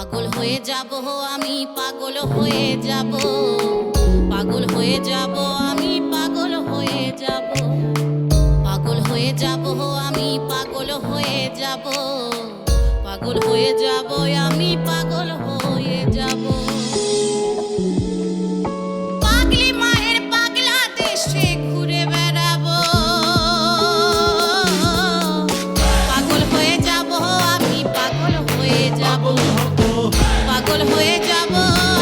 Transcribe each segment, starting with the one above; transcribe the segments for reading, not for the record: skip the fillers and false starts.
পাগল হয়ে যাব আমি, পাগল হয়ে যাব, পাগল হয়ে যাব আমি, পাগল হয়ে যাব, পাগল হয়ে যাব আমি, পাগল হয়ে যাব, পাগল হয়ে যাব আমি, পাগল হয়ে যাব। পাগলি মায়ের পাগলা দেশে ঘুরে বেড়াবো, পাগল হয়ে যাব আমি, পাগল হয়ে যাব, পাগল হয়ে যাব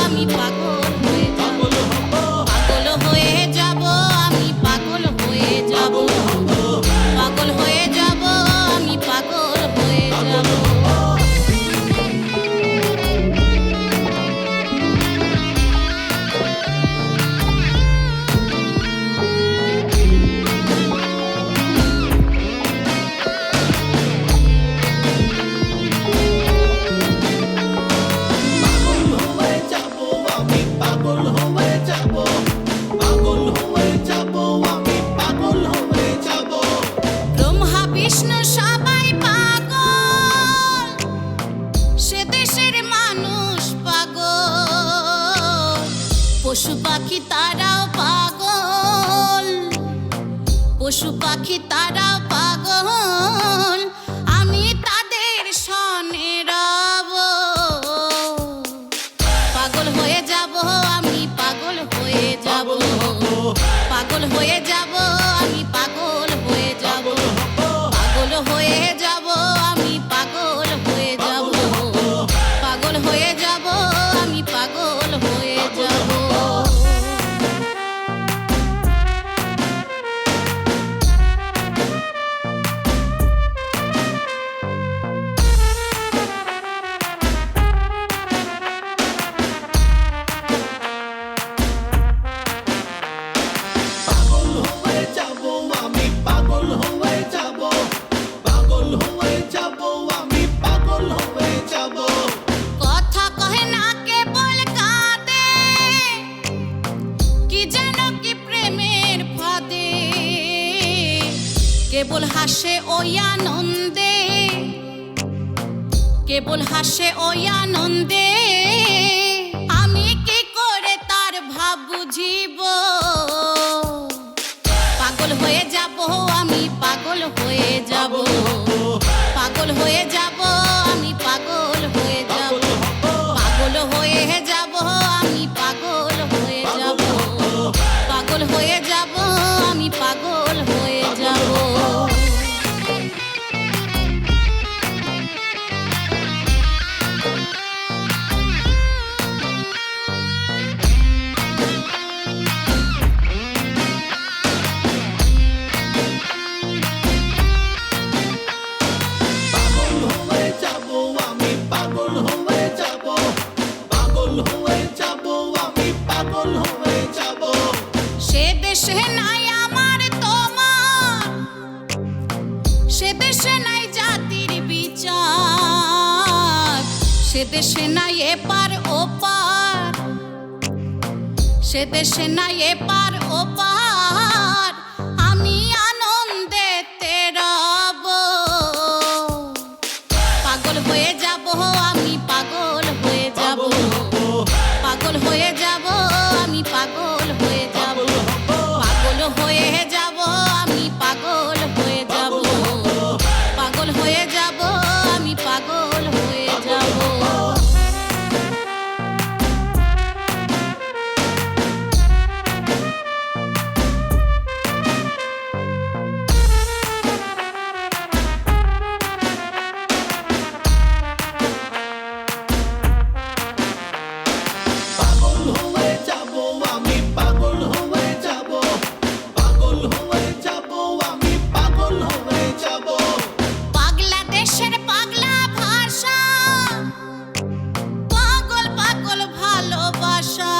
আমি, পাগল হয়ে যাব, পাগল হয়ে যাব আমি, পাগল হয়ে যাব, পাগল হয়ে যাব আমি, পাগল হয়ে যাব। ব্রহ্মা বিষ্ণু সবাই পাগল, সে দেশের মানুষ পাগল, পশু পাখি তারাও পাগল, পশু পাখি তারাও পাগল, আমি তাদের সনে রব। পাগল হয়ে যাব আমি, পাগল হয়ে যাব, পাগল হয়ে যাব আমি, পাগল হয়ে যাব, পাগল হয়ে যাব আমি, পাগল হয়ে যাব, পাগল হয়ে যাব আমি, পাগল হয়ে যাব। কথা কহে না কেবল কাঁদে, কি যেন কি প্রেমের ফাঁদে, কেবল হাসে ওই আনন্দে, কেবল হাসে ওই আনন্দে, আমি কি করে তার ভাব বুঝিব। পাগল হয়ে যাব আমি, পাগল হয়ে যাব, পাগল হয়ে যাব আমি, পাগল হয়ে যাব, পাগল হয়ে যাব আমি, পাগল হয়ে যাব, পাগল হয়ে যাব আমি, পাগল হয়ে যাব। সে দেশে নাই আমার তোমার, সে দেশে নাই জাতির বিচার, সে দেশে নাই এপার ওপার, সে দেশে নাই এপার ওপার, আমি আনন্দেতে রব। পাগল হয়ে যাব আমি, পাগল হয়ে যাব, পাগল হয়ে যাব আমি, পাগল হয়ে যাব, পাগল হয়ে যাব আমি, পাগল হয়ে যাব, পাগল হয়ে যাব আমি, পাগল হয়ে যাব। পাগলা দেশের পাগলা ভাষা, পাগল পাগল ভালোবাসা,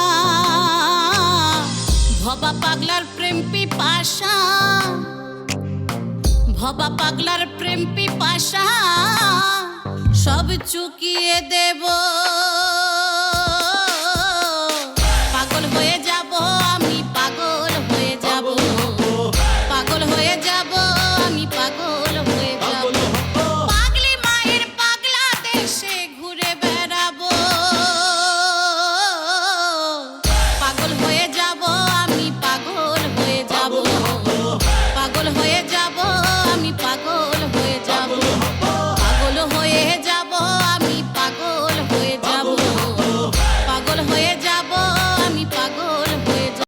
ভবা পাগলার প্রেম পিপাসা, ভবা পাগলার প্রেম পিপাসা, সব চুকিয়ে দেব।